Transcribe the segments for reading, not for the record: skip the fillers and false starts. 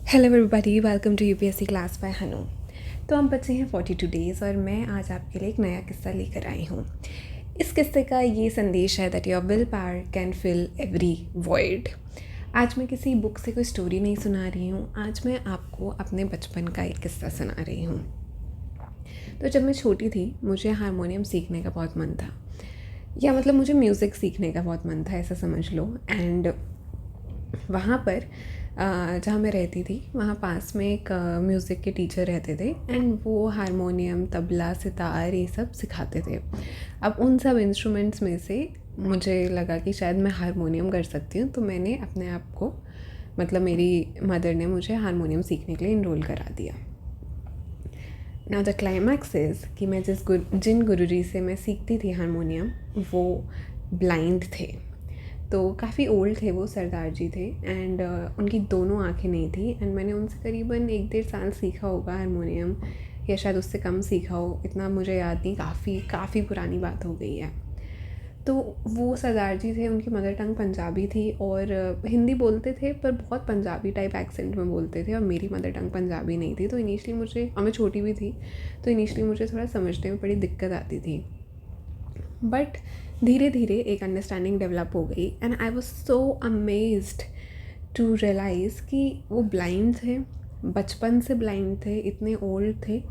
Hello everybody, welcome to UPSC class by Hanu. तो हम बच्चे हैं 42 डेज़ और मैं आज आपके लिए एक नया किस्सा लेकर आई हूँ। इस किस्से का ये संदेश है that your will power can fill every void. आज मैं किसी बुक से कोई स्टोरी नहीं सुना रही हूँ, आज मैं आपको अपने बचपन का एक किस्सा सुना रही हूँ। तो जब मैं छोटी थी मुझे हारमोनियम सीखने का बहुत मन था, या मतलब मुझे म्यूज़िक सीखने का बहुत मन था, ऐसा समझ लो। एंड वहाँ पर जहाँ मैं रहती थी वहाँ पास में एक म्यूज़िक के टीचर रहते थे एंड वो हारमोनियम, तबला, सितार ये सब सिखाते थे। अब उन सब इंस्ट्रूमेंट्स में से मुझे लगा कि शायद मैं हारमोनियम कर सकती हूँ, तो मैंने अपने आप को मतलब मेरी मदर ने मुझे हारमोनियम सीखने के लिए इनरोल करा दिया। नाउ द क्लाइमैक्स इज़ कि मैं जिन गुरुजी से मैं सीखती थी हारमोनियम वो ब्लाइंड थे। तो काफ़ी ओल्ड थे वो, सरदार जी थे एंड उनकी दोनों आंखें नहीं थी एंड मैंने उनसे करीबन 1-1.5 साल सीखा होगा हारमोनियम, या शायद उससे कम सीखा हो, इतना मुझे याद नहीं, काफ़ी पुरानी बात हो गई है। तो वो सरदार जी थे, उनकी मदर टंग पंजाबी थी और हिंदी बोलते थे पर बहुत पंजाबी टाइप एक्सेंट में बोलते थे, और मेरी मदर टंग पंजाबी नहीं थी। तो इनिशियली मुझे, और मैं छोटी भी थी, तो इनिशियली मुझे थोड़ा समझने में बड़ी दिक्कत आती थी, बट धीरे धीरे एक अंडरस्टैंडिंग डेवलप हो गई and I was so amazed to realise कि वो ब्लाइंड थे, बचपन से ब्लाइंड थे, इतने ओल्ड थे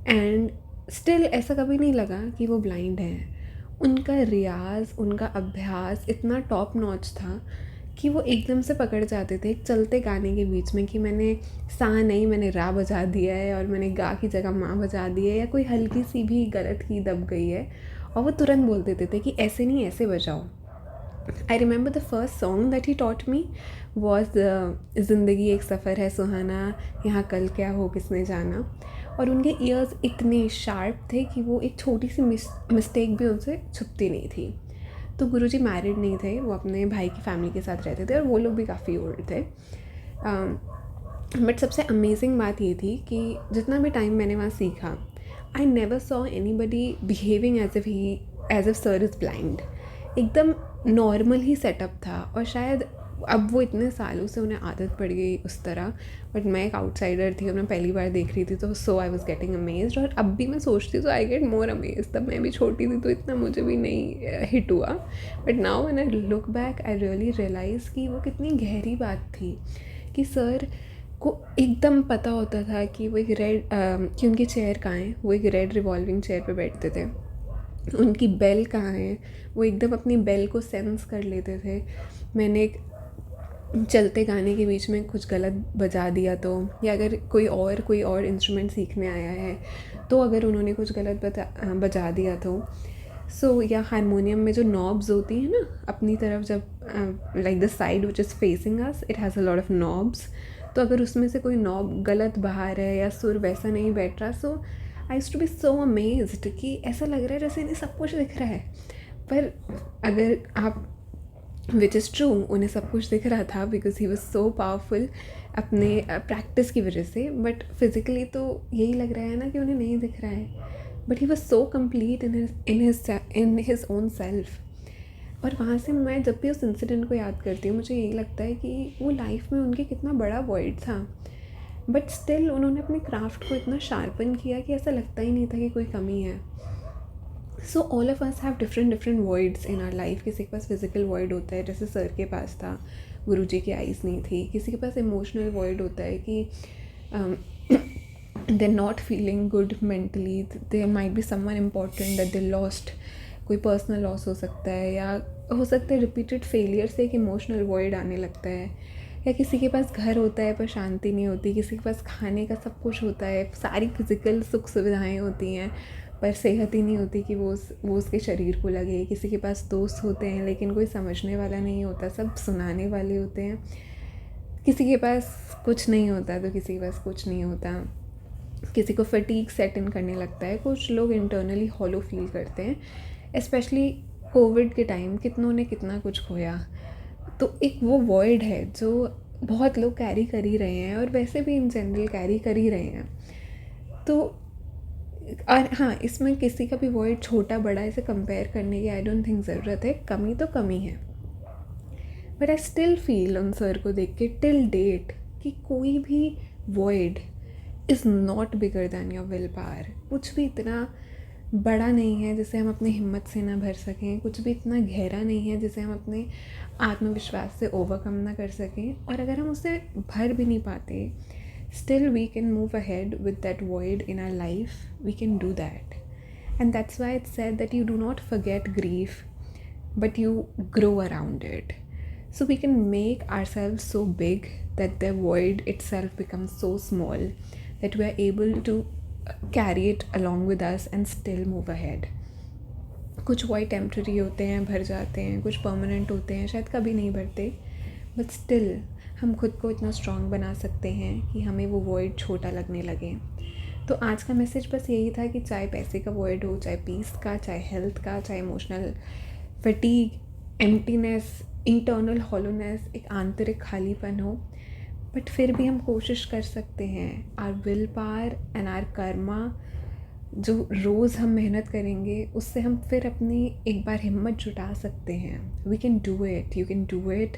एंड स्टिल ऐसा कभी नहीं लगा कि वो ब्लाइंड हैं। उनका रियाज़, उनका अभ्यास इतना टॉप नॉच था कि वो एकदम से पकड़ जाते थे एक चलते गाने के बीच में कि मैंने सा नहीं, मैंने रा बजा दिया है और मैंने गा की जगह माँ बजा दी है, या कोई हल्की सी भी गलत की दब गई है, और वो तुरंत बोल देते थे कि ऐसे नहीं, ऐसे बजाओ। I remember the first song that he taught me was ज़िंदगी एक सफ़र है सुहाना, यहाँ कल क्या हो किसने जाना। और उनके ईयर्स इतने शार्प थे कि वो एक छोटी सी मिस्टेक भी उनसे छुपती नहीं थी। तो गुरुजी मैरिड नहीं थे, वो अपने भाई की फैमिली के साथ रहते थे और वो लोग भी काफ़ी ओल्ड थे। बट सबसे अमेजिंग बात ये थी कि जितना भी टाइम मैंने वहाँ सीखा, I never saw anybody behaving as if sir is blind. एकदम नॉर्मल ही सेटअप था, और शायद अब वो इतने सालों से उन्हें आदत पड़ गई उस तरह, बट मैं एक आउटसाइडर थी और मैं पहली बार देख रही थी, तो सो आई वॉज गेटिंग अमेज्ड। और अब भी मैं सोचती तो आई गेट मोर अमेज्ड। तब मैं भी छोटी थी तो इतना मुझे भी नहीं हिट हुआ, but now when I look back I really realise कि वो कितनी गहरी बात थी कि सर को एकदम पता होता था कि वो एक कि उनकी चेयर कहाँ है, वो एक रेड रिवॉल्विंग चेयर पे बैठते थे, उनकी बेल कहाँ है, वो एकदम अपनी बेल को सेंस कर लेते थे। मैंने एक चलते गाने के बीच में कुछ गलत बजा दिया तो, या अगर कोई और इंस्ट्रूमेंट सीखने आया है तो अगर उन्होंने कुछ गलत बजा दिया तो या हारमोनियम में जो नॉब्स होती हैं ना अपनी तरफ, जब like the side which is facing us, it has a lot of knobs, तो अगर उसमें से कोई नॉब गलत बाहर है या सुर वैसा नहीं बैठ रहा, so I used to be so amazed कि ऐसा लग रहा है जैसे इन्हें सब कुछ दिख रहा है। पर अगर आप, विच इज़ ट्रू, उन्हें सब कुछ दिख रहा था because he was so powerful अपने प्रैक्टिस की वजह से, बट फिज़िकली तो यही लग रहा है ना कि उन्हें नहीं दिख रहा है, but he was so complete in his own self. और वहाँ से मैं जब भी उस इंसिडेंट को याद करती हूँ मुझे यही लगता है कि वो लाइफ में उनके कितना बड़ा वॉइड था, बट स्टिल उन्होंने अपने क्राफ्ट को इतना शार्पन किया कि ऐसा लगता ही नहीं था कि कोई कमी है। So all of us have different voids in our life. किसी के पास फिजिकल वॉइड होता है, जैसे सर के पास था, गुरुजी की आइज़ नहीं थी। किसी के पास इमोशनल वॉइड होता है कि they not feeling good mentally, there might be someone important that they lost, कोई पर्सनल लॉस हो सकता है, या हो सकता है रिपीटेड फेलियर से एक इमोशनल वॉइड आने लगता है। या किसी के पास घर होता है पर शांति नहीं होती, किसी के पास खाने का सब कुछ होता है, सारी फिज़िकल सुख सुविधाएं होती हैं, पर सेहत ही नहीं होती कि वो उसके शरीर को लगे। किसी के पास दोस्त होते हैं लेकिन कोई समझने वाला नहीं होता, सब सुनाने वाले होते हैं। किसी के पास कुछ नहीं होता तो किसी के पास कुछ नहीं होता। किसी को फटीग सेट इन करने लगता है, कुछ लोग इंटरनली हॉलो फील करते हैं। स्पेशली कोविड के टाइम कितनों ने कितना कुछ खोया, तो एक वो वॉइड है जो बहुत लोग कैरी कर ही रहे हैं, और वैसे भी इन जनरल कैरी कर ही रहे हैं। तो और हाँ, इसमें किसी का भी वॉइड छोटा बड़ा ऐसे कंपेयर करने की आई डोंट थिंक ज़रूरत है, कमी तो कमी है। बट आई स्टिल फील उन सर को देख के टिल डेट कि कोई भी void is not bigger than your will power. कुछ भी इतना बड़ा नहीं है जिसे हम अपनी हिम्मत से ना भर सकें, कुछ भी इतना गहरा नहीं है जिसे हम अपने आत्मविश्वास से ओवरकम ना कर सकें। और अगर हम उसे भर भी नहीं पाते, still we can move ahead with that void in our life, we can do that. And that's why it's said that you do not forget grief, but you grow around it. So we can make ourselves so big that the void itself becomes so small that we are able to carry it along with us and still move ahead. कुछ void temporary होते हैं, भर जाते हैं, कुछ permanent होते हैं, शायद कभी नहीं भरते, but still हम खुद को इतना strong बना सकते हैं कि हमें वो void छोटा लगने लगे। तो आज का मैसेज बस यही था कि चाहे पैसे का void हो, चाहे पीस का, चाहे हेल्थ का, चाहे emotional fatigue, emptiness, internal hollowness, एक आंतरिक खालीपन हो, बट फिर भी हम कोशिश कर सकते हैं। Our will power and our karma, जो रोज़ हम मेहनत करेंगे उससे हम फिर अपनी एक बार हिम्मत जुटा सकते हैं। We can do it, you can do it,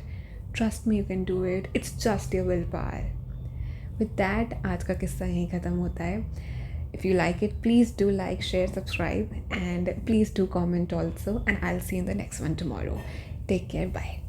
trust me, you can do it, it's just your will power. With that आज का किस्सा यहीं ख़त्म होता है। If you like it, please do like, share, subscribe, and please do comment also. And I'll see you in the next one tomorrow. Take care. Bye.